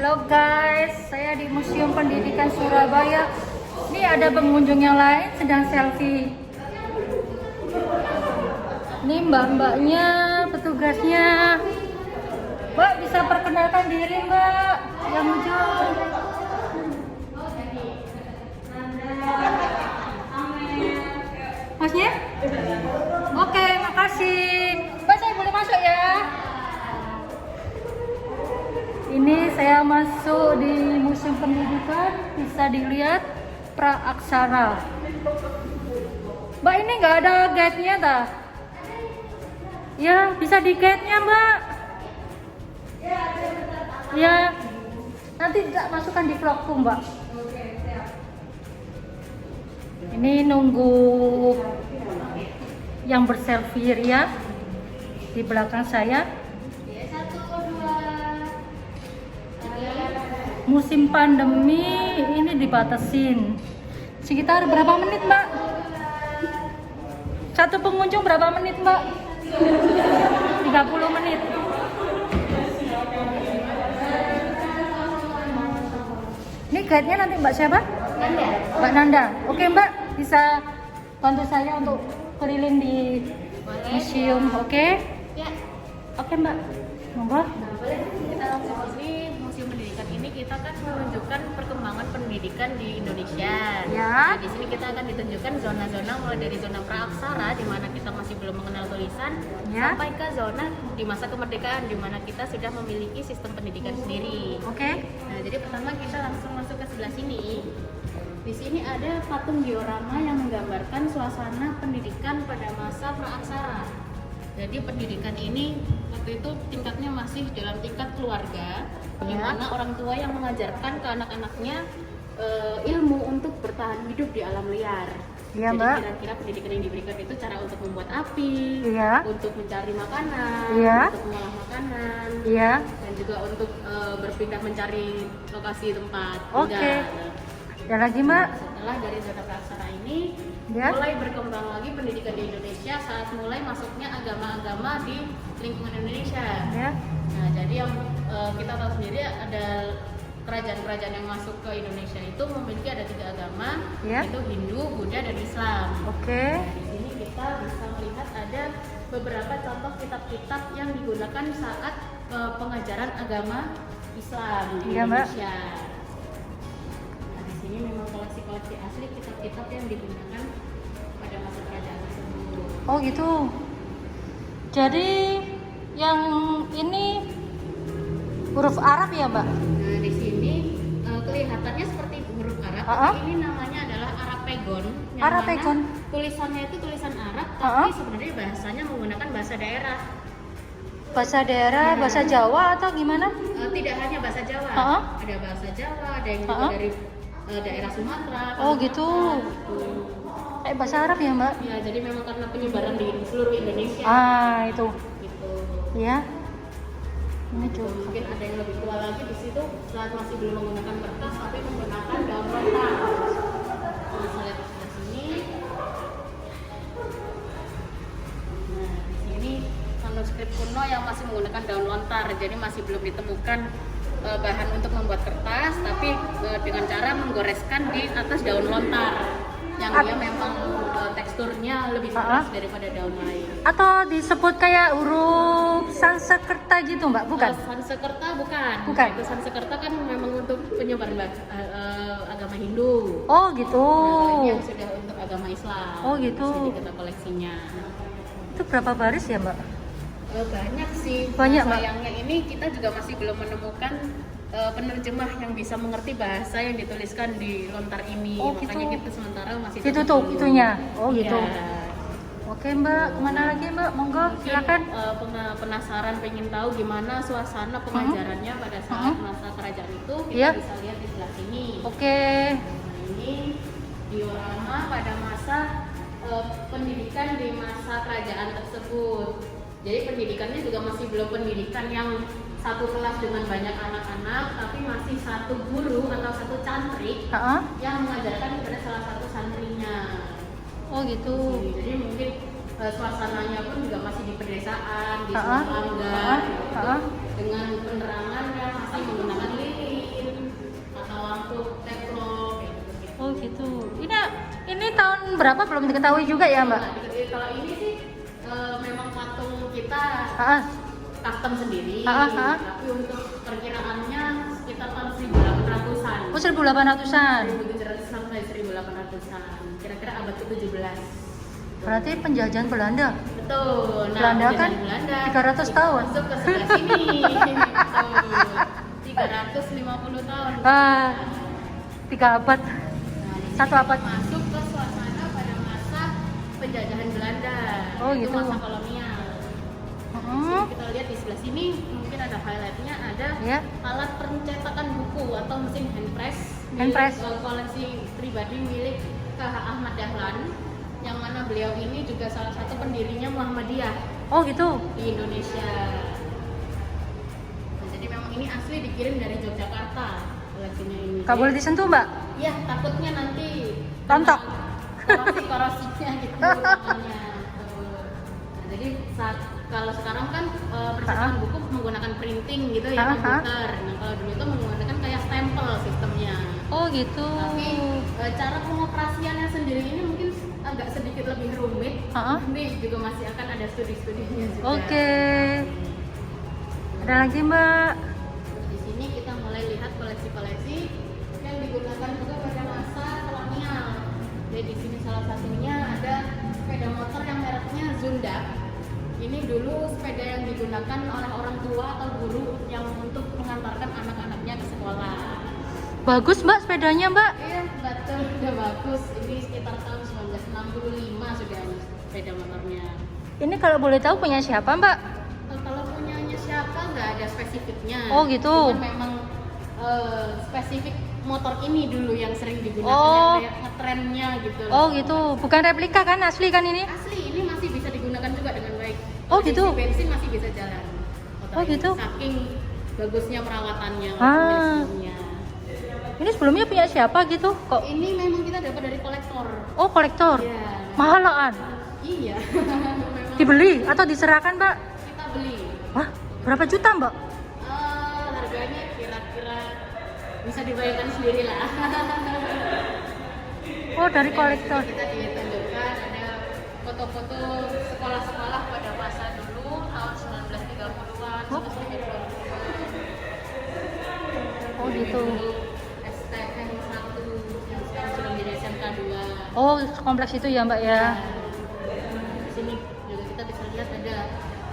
Halo guys, saya di Museum Pendidikan Surabaya. Ini ada pengunjung yang lain sedang selfie. Ini mbak-mbaknya, petugasnya. Mbak, bisa perkenalkan diri mbak yang ujung. Masnya? Oke, makasih. Mbak, saya boleh masuk ya? Ini saya masuk di Museum Pendidikan, bisa dilihat Praaksara. Mbak, ini nggak ada guide-nya ta? Ya, bisa di guide-nya mbak. Ya, nanti tak masukkan di vlogku mbak. Ini nunggu yang berselfie ya di belakang saya. Musim pandemi ini dibatasin. Sekitar berapa menit mbak? Satu pengunjung berapa menit mbak? 30 menit. Ini guide-nya nanti mbak siapa? Nanda. Mbak Nanda. Oke mbak, bisa bantu saya untuk keliling di museum, oke? Ya. Oke mbak, monggo. Kita langsung ke sini. Museum Pendidikan ini kita kan menunjukkan perkembangan pendidikan di Indonesia. Ya. Nah, di sini kita akan ditunjukkan zona-zona mulai dari zona praaksara di mana kita masih belum mengenal tulisan, Ya. sampai ke zona di masa kemerdekaan di mana kita sudah memiliki sistem pendidikan sendiri. Oke. Nah, jadi pertama kita langsung masuk ke sebelah sini. Di sini ada patung diorama yang menggambarkan suasana pendidikan pada masa praaksara. Jadi pendidikan ini waktu itu tingkatnya masih dalam tingkat keluarga, di mana orang tua yang mengajarkan ke anak-anaknya ilmu untuk bertahan hidup di alam liar. Iya, Jadi Mbak. kira-kira pendidikan yang diberikan itu cara untuk membuat api, Iya. untuk mencari makanan, Iya. untuk mengolah makanan, Iya. dan juga untuk berpindah mencari lokasi tempat Oke. tinggal. Dan lagi mbak? Setelah dari zona praaksara ini Ya. mulai berkembang lagi pendidikan di Indonesia saat mulai masuknya agama-agama di lingkungan Indonesia. Ya. Nah, jadi yang kita tahu sendiri ada kerajaan-kerajaan yang masuk ke Indonesia itu memiliki ada 3 agama, Ya. yaitu Hindu, Buddha, dan Islam. Oke. Nah, di sini kita bisa melihat ada beberapa contoh kitab-kitab yang digunakan saat pengajaran agama Islam di Iya, Mbak. Indonesia. Nah, di sini memang koleksi-koleksi asli kitab-kitab yang digunakan pada masa kerajaan tersebut. Oh gitu. Jadi yang ini huruf Arab ya mbak? Nah, di sini kelihatannya seperti huruf Arab, tapi ini namanya adalah Arapegon. Yang Arapegon. mana tulisannya itu tulisan Arab, Ha-ha. tapi sebenarnya bahasanya menggunakan bahasa daerah. Bahasa daerah, bahasa Jawa atau gimana? Tidak hanya bahasa Jawa, Ha-ha. ada bahasa Jawa, ada yang juga Ha-ha. dari daerah Sumatera. Oh, gitu. Kayak bahasa Arab ya mbak? Ya, jadi memang karena penyebaran di seluruh Indonesia. Ah itu. Gitu. Ya. Ini juga. Mungkin ada yang lebih tua lagi di situ saat masih belum menggunakan kertas, tapi menggunakan daun lontar. Nah, saya lihat di sebelah sini. Nah, di sini manuskrip kuno yang masih menggunakan daun lontar, jadi masih belum ditemukan bahan untuk membuat kertas, tapi dengan cara menggoreskan di atas daun lontar yang dia memang teksturnya lebih keras daripada daun lain. Atau disebut kayak huruf Sanskerta gitu mbak? Bukan? Sanskerta bukan. Bukan. Itu Sanskerta kan memang untuk penyebaran agama Hindu. Oh gitu. Nah, ini yang sudah untuk agama Islam. Oh, gitu. Di sini kita koleksinya. Itu berapa baris ya mbak? Banyak sih. Banyak, Nah, Mbak. sayangnya ini kita juga masih belum menemukan penerjemah yang bisa mengerti bahasa yang dituliskan di lontar ini. Oh, Makanya gitu. kita sementara masih Ditutup dulu. itunya. Oh Iya. gitu. Oke mbak, kemana lagi mbak? Monggo Mungkin, silakan. penasaran pengen tahu gimana suasana pengajarannya pada saat masa kerajaan itu, kita Iya. bisa lihat di sebelah sini. Oke. Nah, ini diorama pada masa pendidikan di masa kerajaan tersebut. Jadi pendidikannya juga masih belum pendidikan yang satu kelas dengan banyak anak-anak, tapi masih satu guru atau satu cantrik Ha-ha. yang mengajarkan kepada salah satu santrinya. Oh gitu. Jadi mungkin suasananya pun juga masih di pedesaan, di Ha-ha. Sumatera, Ha-ha. Ha-ha. dengan penerangan yang masih menggunakan lilin, tahun berapa belum diketahui juga ya Mbak? Jadi kalau ini sih memang patung kita Ah, custom sendiri, ah. tapi untuk perkiraannya sekitar tahun 1800-an. Oh 1800-an. 1700 sampai 1800-an. Kira-kira abad ke-17. Berarti penjajahan Belanda. Betul. Nah, Belanda kan penjajahan 300 tahun. masuk ke sebelah sini. Betul. 350 tahun. Ah, 3 abad. Nah, di Satu sini abad. masuk ke suasana pada masa penjajahan Belanda. Oh, Itu gitu. masa kolonial. Hmm. Kita lihat di sebelah sini mungkin ada highlightnya, ada Ya. alat pencetakan buku atau mesin hand press, Hand press. koleksi pribadi milik KH Ahmad Dahlan, yang mana beliau ini juga salah satu pendirinya Muhammadiyah Oh gitu. di Indonesia. Nah, jadi memang ini asli dikirim dari Yogyakarta koleksinya ini. Gak boleh disentuh Mbak. Ya, takutnya nanti Rontok. korosinya gitu tangannya. Nah, jadi kalau sekarang kan percetakan buku menggunakan printing gitu ya, komputer. Nah, kalau dulu itu menggunakan kayak stempel sistemnya. Oh gitu. Tapi cara pengoperasiannya sendiri ini mungkin agak sedikit lebih rumit. Ini juga masih akan ada studi-studinya juga. Oke. Ada lagi Mbak. Di sini kita mulai lihat koleksi-koleksi yang digunakan juga pada masa kolonial. Jadi di sini salah satunya ada sepeda motor yang mereknya Zunda. Ini dulu sepeda yang digunakan oleh orang tua atau guru yang untuk mengantarkan anak-anaknya ke sekolah. Bagus Mbak sepedanya Mbak. Iya, betul, udah bagus. Ini sekitar tahun 1965 sudah ada sepeda motornya. Ini kalau boleh tahu punya siapa Mbak? Kalau punyanya siapa nggak ada spesifiknya. Oh, gitu. Cuman memang spesifik motor ini dulu yang sering digunakan, Oh. yang kayak ngetrennya gitu. Oh gitu. Bukan replika kan, asli kan ini? Asli ini masih bisa digunakan juga dengan baik. Oh, gitu. Bensin masih bisa jalan. Motor Oh, ini. gitu. Saking bagusnya perawatannya. Sebelumnya. Ini sebelumnya punya siapa gitu? Kok? Ini memang kita dapat dari kolektor. Oh kolektor. Iya. Mahalaan. Iya. Memang Dibeli atau diserahkan Mbak? kita beli. Wah berapa juta Mbak? Harganya kira-kira bisa dibayangkan sendiri lah. Oh dari kolektor. Kita ditunjukkan ada foto-foto sekolah-sekolah pada masa dulu tahun 1930-an, Oh. 1920-an. Oh gitu. STM 1 yang sekarang sudah menjadi SMK 2. Oh kompleks itu ya Mbak ya. Di sini juga kita bisa lihat ada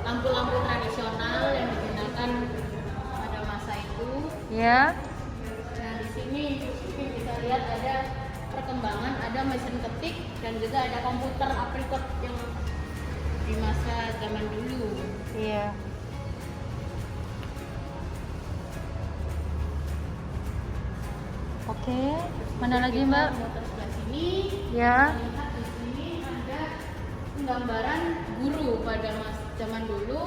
lampu-lampu tradisional yang digunakan pada masa itu. Ya. Nah, di sini kita lihat ada perkembangan, ada mesin ketik dan juga ada komputer apricot yang di masa zaman dulu. Iya. Oke. Mana Terus lagi kita Mbak? muter sebelah sini. Ya. Kita lihat di sini ada penggambaran guru pada zaman dulu,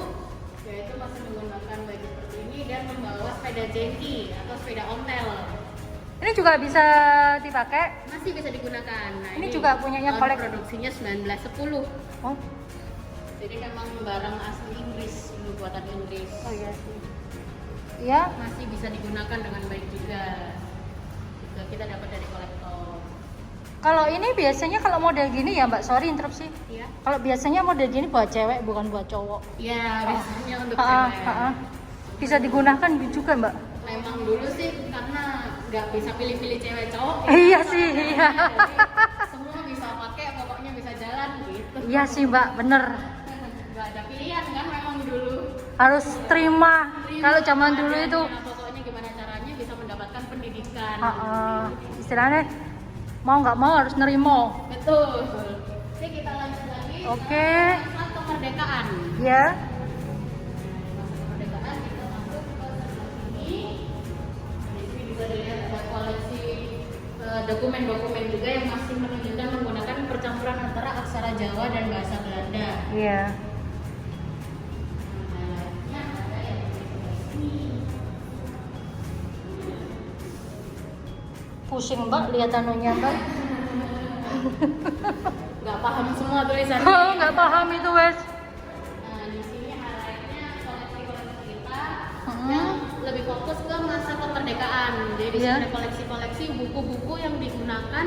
yaitu masih menggunakan baju seperti ini dan membawa sepeda jengki atau sepeda ontel. Ini juga bisa dipakai. Masih bisa digunakan. Nah, Ini juga punyanya tahun kolek. produksinya 1910. Oh. Jadi memang barang asli Inggris, dulu buatan Inggris. Oh iya sih. Iya. Masih bisa digunakan dengan baik juga. Juga kita dapat dari kolektor. Kalau ini biasanya kalau model gini ya Mbak, sorry interupsi. Iya. Kalau biasanya model gini buat cewek bukan buat cowok. Iya, biasanya untuk Ha-ha, cewek. ha-ha. Bisa digunakan juga Mbak. Memang dulu sih karena nggak bisa pilih-pilih cewek cowok. Iya Apa sih, namanya, iya. jadi semua bisa pakai, pokoknya bisa jalan gitu. Iya sih Mbak, bener. Nggak ada pilihan kan memang dulu. Harus terima. Kalau zaman Terima dulu adanya, itu pokoknya gimana caranya bisa mendapatkan pendidikan. istilahnya mau nggak mau harus nerimo. Betul. Oke, kita lanjut lagi. Oke. Masa kemerdekaan. Ya. Masa kemerdekaan kita masuk ke sebelah sini. Di sini bisa dilihat ada koleksi dokumen-dokumen juga yang masih menunjukkan menggunakan percampuran antara aksara Jawa dan bahasa Belanda. Iya. Nah, ada yang di sebelah sini. Pusing Mbak lihat anunya Mbak. Nggak paham semua tulisannya. Oh nggak paham itu wes. Nah, di sini highlightnya koleksi-koleksi kita Hmm. yang lebih fokus ke masa kemerdekaan. Jadi di sini Iya. ada koleksi-koleksi buku-buku yang digunakan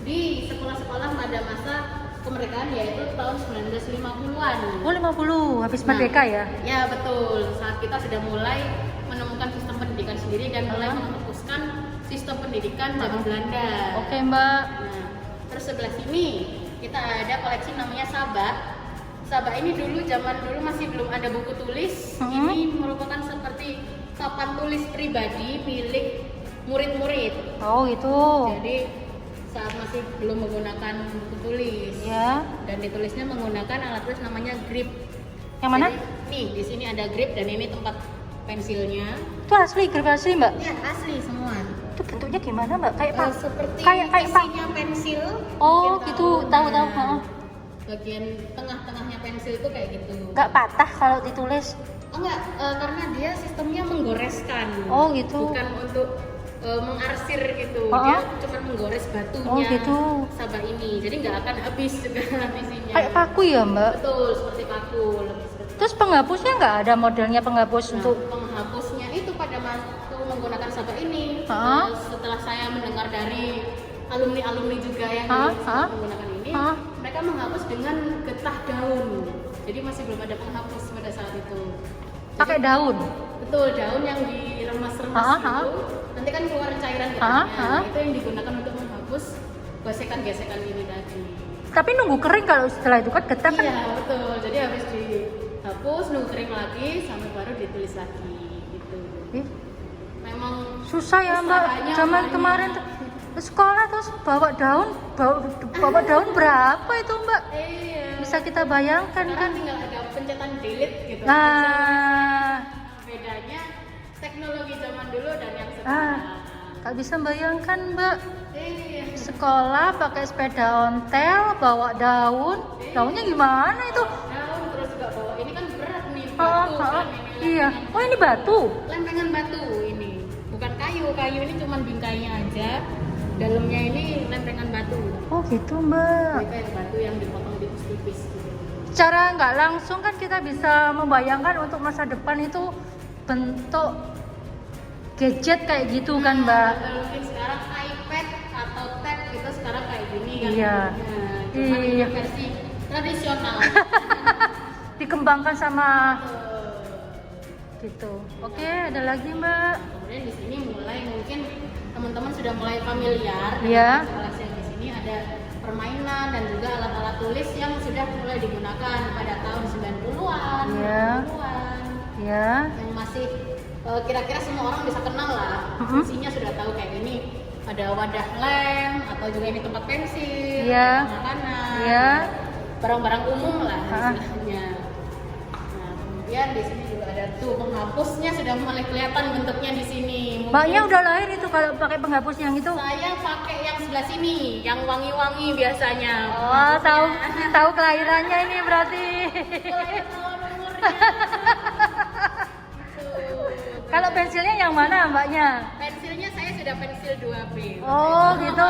di sekolah-sekolah pada masa kemerdekaan, yaitu tahun 1950-an. Oh 50, habis Nah, merdeka ya? Ya betul, saat kita sudah mulai menemukan sistem pendidikan sendiri dan mulai menghapuskan sistem pendidikan zaman Belanda. Oke Mbak. Nah, terus sebelah sini kita ada koleksi namanya Sabak. Sabak ini dulu zaman dulu masih belum ada buku tulis. Ini merupakan seperti papan tulis pribadi milik murid-murid. Oh gitu. Jadi saat masih belum menggunakan buku tulis. Ya. Dan ditulisnya menggunakan alat tulis namanya grip. Yang mana? Jadi, nih di sini ada grip dan ini tempat pensilnya. Itu asli, grip asli Mbak? Ya asli semua. Itu bentuknya gimana Mbak? Kayak pak? Seperti kayak pak? isinya pensil. Oh Mungkin gitu, tahu. Nah, bagian tengah-tengahnya pensil itu kayak gitu. Nggak patah kalau ditulis? Oh enggak, karena dia sistemnya menggoreskan. Oh gitu. Bukan untuk mengarsir gitu. Oh, Dia cuma menggores batunya. Oh, gitu. Sabak ini. Jadi nggak akan habis juga isinya. Kayak paku ya Mbak? Betul, seperti paku. Lebih seperti Terus penghapusnya nggak ada modelnya penghapus Nah, untuk? penghapusnya itu pada waktu menggunakan sabak ini. Hah? Setelah saya mendengar dari alumni-alumni juga yang Hah? dulu Hah? menggunakan ini, Hah? mereka menghapus dengan getah daun. Jadi masih belum ada penghapus pada saat itu. Pakai daun? Betul, daun yang diremas-remas Hah? gitu. Hah? Nanti kan keluar cairan Hah? getahnya. Hah? Itu yang digunakan untuk menghapus gesekan-gesekan ini tadi. Tapi nunggu kering kalau setelah itu kan getah kan? Iya, betul. Jadi habis dihapus, nunggu kering lagi sampai baru ditulis lagi gitu. Ih, Memang susah ya Mbak. usahanya Zaman banyak. kemarin ke sekolah terus bawa daun berapa itu Mbak? Iya. Bisa kita bayangkan Sekarang kan? tinggal ada pencetan delete gitu. Nah, Bedanya teknologi zaman dulu dan yang ah, sekarang. tak bisa bayangkan Mbak. Iya. Sekolah pakai sepeda ontel, bawa daun. Daunnya gimana itu? Daun terus juga bawa ini kan berat nih Ah, batu ah, kan ini. iya. lempengan. Oh ini batu. Lempengan batu ini. Bukan kayu. Kayu ini cuma bingkainya aja. Dalamnya ini lempengan batu. Oh gitu Mbak. Jadi kayak batu yang dipotong tipis-tipis gitu. Secara nggak langsung kan kita bisa membayangkan untuk masa depan itu bentuk gadget kayak gitu kan Mbak. Kalau mungkin sekarang iPad atau tab itu sekarang kayak gini kan. Iya. Nah, cuma ini Iya. versi tradisional. Dikembangkan sama gitu. Oke, ada lagi Mbak. Kemudian di sini mulai mungkin teman-teman sudah mulai familiar Iya. dengan kelas yang di sini ada permainan dan juga alat-alat tulis yang sudah mulai digunakan pada tahun 90-an, Iya. 90-an. Ya. Yang masih kira-kira semua orang bisa kenal lah. Fungsinya sudah tahu kayak ini ada wadah lem atau juga ini tempat pensil, Iya. tempat makanan, Iya. barang-barang umum lah Ah. istilahnya. Nah, kemudian di sini juga ada tuh penghapusnya sudah mulai kelihatan bentuknya di sini. Mungkin Mbaknya udah lahir itu kalau pakai penghapus yang itu. saya pakai yang sebelah sini, yang wangi-wangi biasanya. Oh, tahu Penghapusnya. tahu kelahirannya ini berarti. Mulai tahun umurnya. Tuh. Kalau pensilnya yang mana Mbaknya? Pensilnya saya sudah pensil 2B. Oh, gitu.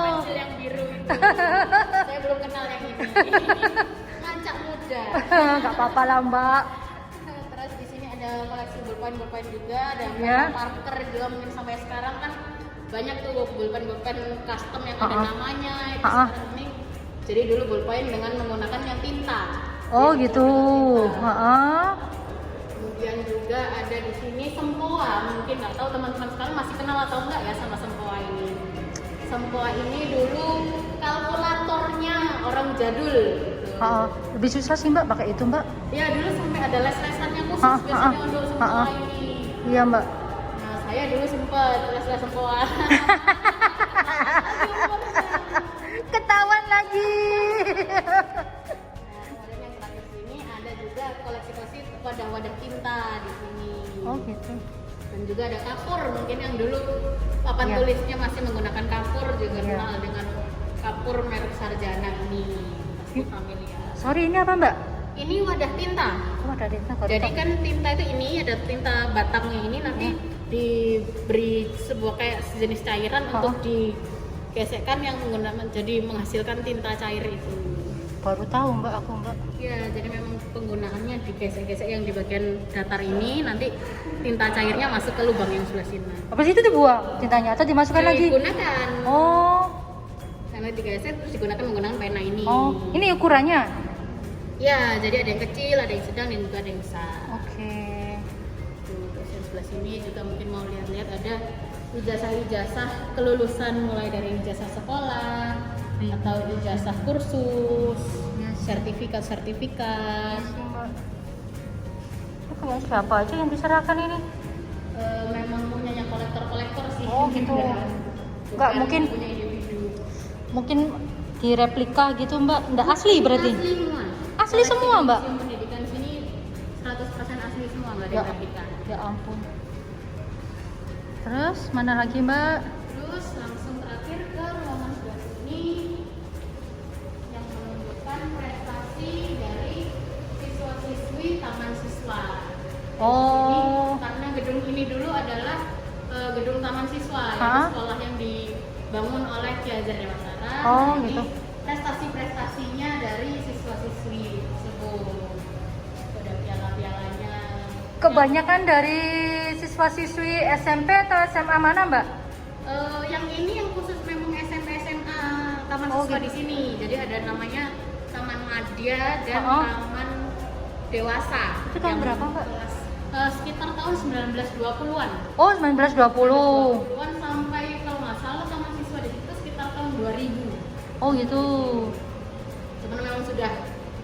Pensil yang biru itu. Saya belum kenal yang ini. Mancak muda. Nggak apa-apa lah Mbak. Terus di sini ada koleksi pulpen juga, ada Ya. Parker juga mungkin sampai sekarang kan banyak tuh pulpen custom yang ada namanya. Itu sekarang ini. Jadi dulu pulpen dengan menggunakan yang tinta. Oh gitu. Tinta. Heeh. Kemudian juga ada di sini sempoa, mungkin nggak tahu teman-teman sekarang masih kenal atau enggak ya sama sempoa ini. Sempoa ini dulu kalkulatornya orang jadul. Gitu. Heeh. Lebih susah sih Mbak pakai itu Mbak. Ya dulu sampai ada les-lesannya khusus Ah, biasanya ah, untuk sempoa ah. ini. Iya Mbak. Nah saya dulu sempat les-les sempoa. Ketahuan lagi. Kemudian yang terakhir sini ada juga koleksi-koleksi wadah-wadah tinta di sini. Oh gitu. Dan juga ada kapur mungkin yang dulu papan Iya. tulisnya masih menggunakan kapur juga Iya. kenal dengan kapur merek Sarjana ini pasti familiar. Sorry ini apa Mbak? Ini wadah tinta. Oh ada tinta baru Jadi tahu. kan tinta itu ini ada tinta batangnya ini nanti diberi sebuah kayak sejenis cairan untuk digesekkan yang menggunakan jadi menghasilkan tinta cair itu. Baru tahu Mbak aku Mbak. Ya, jadi memang penggunaannya digesek-gesek yang di bagian datar ini nanti tinta cairnya masuk ke lubang yang sebelah sini. Habis itu dibuang tintanya atau dimasukkan lagi? Digunakan. Oh. Karena mulai 3 set terus digunakan menggunakan pena ini. Oh, ini ukurannya. Ya, jadi ada yang kecil, ada yang sedang, dan juga ada yang besar. Oke. Tuh, terus yang sebelah sini juga mungkin mau lihat-lihat ada ijazah-ijazah kelulusan mulai dari ijazah sekolah atau ijazah kursus, sertifikat-sertifikat. Itu kayak siapa aja yang diserahkan ini? Memang punya kolektor-kolektor sih. Oh, gitu. Nggak, Bukan mungkin punya individu. mungkin direplika gitu Mbak. Nggak asli berarti? Asli semua. Asli semua, Mbak? Museum pendidikan sini 100% asli semua, nggak ada Ya, yang replika. ya ampun. Terus mana lagi Mbak? Terus langsung terakhir ke ruangan sebelah sini yang menunjukkan prestasi dari siswa-siswi Taman Siswa. Oh. Ini, karena gedung ini dulu adalah gedung Taman Siswa, Hah? yaitu sekolah yang dibangun oleh Ki Hajar Dewantara. Oh, Nah, gitu. ini prestasi-prestasinya dari siswa-siswi tersebut. Ada piala-pialanya. Kebanyakan dari siswa-siswi SMP atau SMA mana Mbak? Yang ini yang khusus memang SMP SMA Taman Oh, Siswa gitu. di sini. Jadi ada namanya Taman Madya dan Oh. Taman Dewasa. Itu tahun Yang berapa, Mbak? Sekitar tahun 1920-an. Oh 1920. 1920-an sampai kalau nggak salah Taman Siswa di situ sekitar tahun 2000. Oh gitu. Cuman memang sudah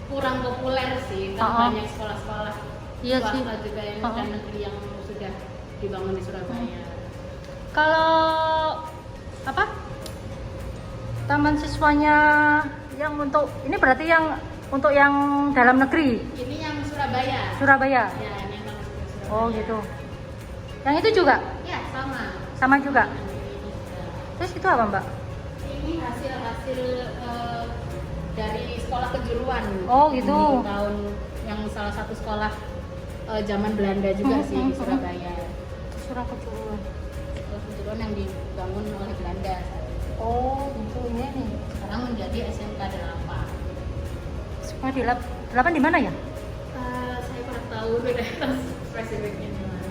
kurang populer sih, kan Oh. banyak sekolah-sekolah Iya sih. swasta juga yang Oh. dan negeri yang sudah dibangun di Surabaya. Kalau apa? Taman siswanya yang untuk ini berarti yang untuk yang dalam negeri Ini yang Surabaya. Surabaya. Ya, ini yang Taman Siswa Surabaya. Oh gitu. Yang itu juga Ya, sama. sama juga. Ini juga. Terus itu apa Mbak? Ini hasil-hasil dari sekolah kejuruan. Oh, gitu. Di tahun yang salah satu sekolah zaman Belanda juga sih di Surabaya. Surah kejuruan. Sekolah kejuruan yang dibangun oleh Belanda. Oh gitu ini nih. Sekarang menjadi SMK 8. Sekolah di 8 di mana ya? Saya kurang tahu beda spesifiknya di mana.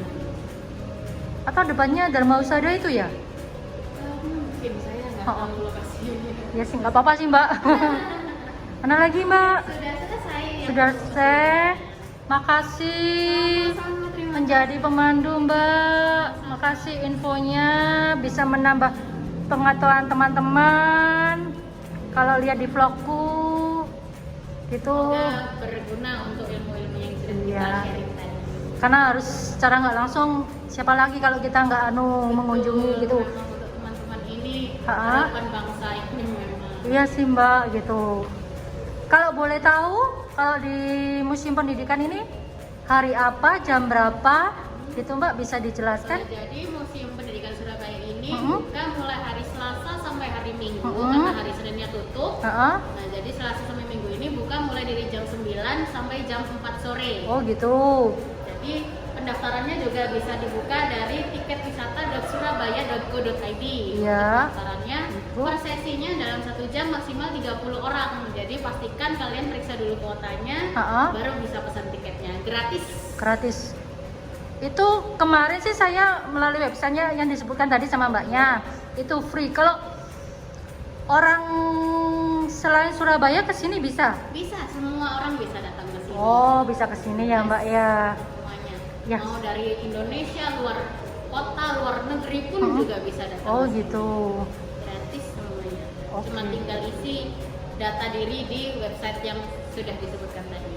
Atau depannya Dharma Husada itu ya? Mungkin saya nggak Oh. tahu lokasinya. Ya sih nggak apa-apa sih Mbak. Mana lagi Mbak? Sudah selesai. Ya? Sudah selesai. Makasih Sama-sama, terima menjadi pemandu Mbak. Makasih infonya bisa menambah pengetahuan teman-teman. Kalau lihat di vlogku gitu. Semoga berguna untuk ilmu-ilmu yang sudah kita Iya. sharing tadi. Karena harus secara nggak langsung siapa lagi kalau kita nggak mengunjungi gitu. Memang untuk teman-teman ini Ha-ha. harapan bangsa ini memang. Iya sih Mbak gitu. Kalau boleh tahu kalau di Museum Pendidikan ini hari apa, jam berapa gitu Mbak bisa dijelaskan? Jadi Museum Pendidikan Surabaya ini Mm-hmm. buka mulai hari Selasa sampai hari Minggu Mm-hmm. karena hari Seninnya tutup. Heeh. Nah, jadi Selasa sampai Minggu ini buka mulai dari jam 9 sampai jam 4 sore. Oh gitu. Jadi pendaftarannya juga bisa dibuka dari tiketwisata.surabaya.go.id. Iya. Pendaftarannya Itu. per sesinya dalam 1 jam maksimal 30 orang. Jadi pastikan kalian periksa dulu kuotanya, Ha-ha. baru bisa pesan tiketnya. Gratis. Gratis. Itu kemarin sih saya melalui websitenya yang disebutkan tadi sama Mbaknya itu free. Kalau orang selain Surabaya ke sini bisa? Bisa, semua orang bisa datang ke sini. Oh bisa ke sini ya Mbak ya. Semuanya. Ya. Mau dari Indonesia, luar kota, luar negeri pun juga bisa datang. Oh ke sini. gitu. Gratis semuanya. Oke. Cuma tinggal isi data diri di website yang sudah disebutkan tadi.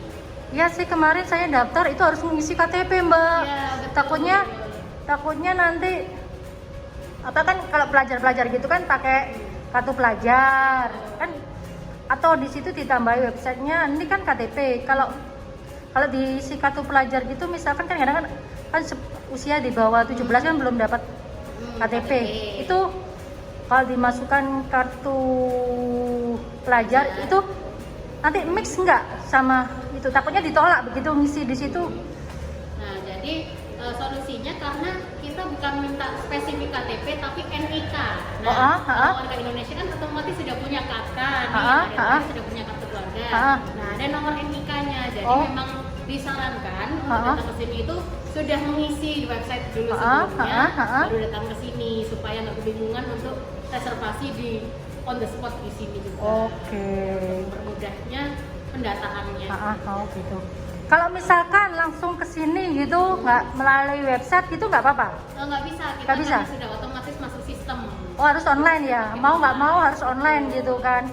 Ya sih kemarin saya daftar itu harus mengisi KTP Mbak. Ya, betul. Takutnya nanti apa kan kalau pelajar-pelajar gitu kan pakai kartu pelajar kan atau di situ ditambahi websitenya ini kan KTP. Kalau diisi kartu pelajar gitu misalkan kan kadang kan usia di bawah 17 kan belum dapat KTP. Itu kalau dimasukkan kartu pelajar itu nanti mix nggak sama itu, takutnya ditolak begitu ngisi di situ. Nah, jadi solusinya karena kita bukan minta spesifik KTP tapi NIK. Nah, kalau warga Indonesia kan otomatis sudah punya KK nih, sudah punya kartu keluarga. Nah, ada nomor NIK-nya. Jadi memang disarankan untuk datang ke sini itu sudah mengisi di website dulu sebelumnya, baru datang ke sini supaya nggak kebingungan untuk reservasi di on the spot di sini juga. Oke. Permudahnya pendataannya. Oh gitu. Kalau misalkan langsung ke sini gitu, nggak melalui website gitu nggak apa-apa? Nggak bisa, kita Nggak bisa? kan sudah otomatis masuk sistem. Oh harus online ya? Mau nggak mau harus online gitu kan?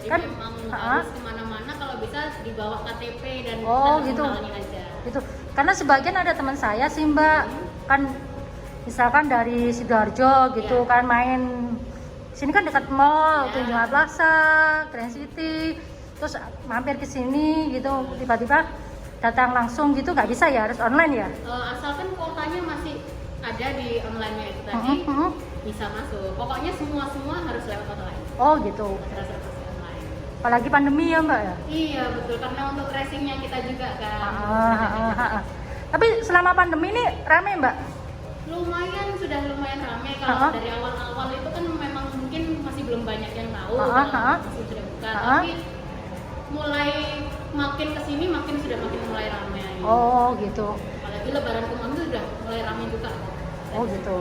Jadi Kan? memang harus kemana-mana kalau bisa di bawah KTP dan Oh, tanda gitu. kenalnya aja. Gitu. Karena sebagian ada teman saya sih Mbak, kan misalkan dari Sidoarjo gitu Iya. kan main sini kan dekat mall, Iya. Tunjungan Plaza, Grand City, terus mampir ke sini gitu tiba-tiba datang langsung gitu nggak bisa ya, harus online ya? Asalkan kuotanya masih ada di online-nya itu tadi, bisa masuk. Pokoknya semua harus lewat online. Oh gitu. Reservasi online. Apalagi pandemi ya Mbak ya? Iya betul, karena untuk tracingnya kita juga kan. Tapi selama pandemi ini rame Mbak? Sudah lumayan ramai. Kalau dari awal-awal itu kan memang mungkin masih belum banyak yang tahu kalau masih sudah buka. Tapi mulai makin kesini sudah makin mulai ramai. Oh gitu. Apalagi Lebaran kemarin itu sudah mulai ramai juga. Oh gitu.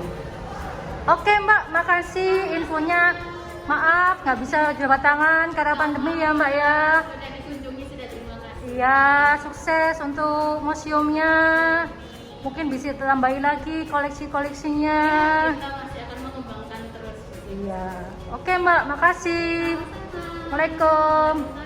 Oke Mbak, makasih infonya. Maaf nggak bisa jabat tangan karena pandemi ya Mbak ya. Sudah dikunjungi, sudah terima kasih. Iya, sukses untuk museumnya. Mungkin bisa tambahin lagi koleksi-koleksinya. Kita masih akan mengembangkan terus. Iya. Oke Mbak, makasih. Sama-sama. Waalaikumsalam.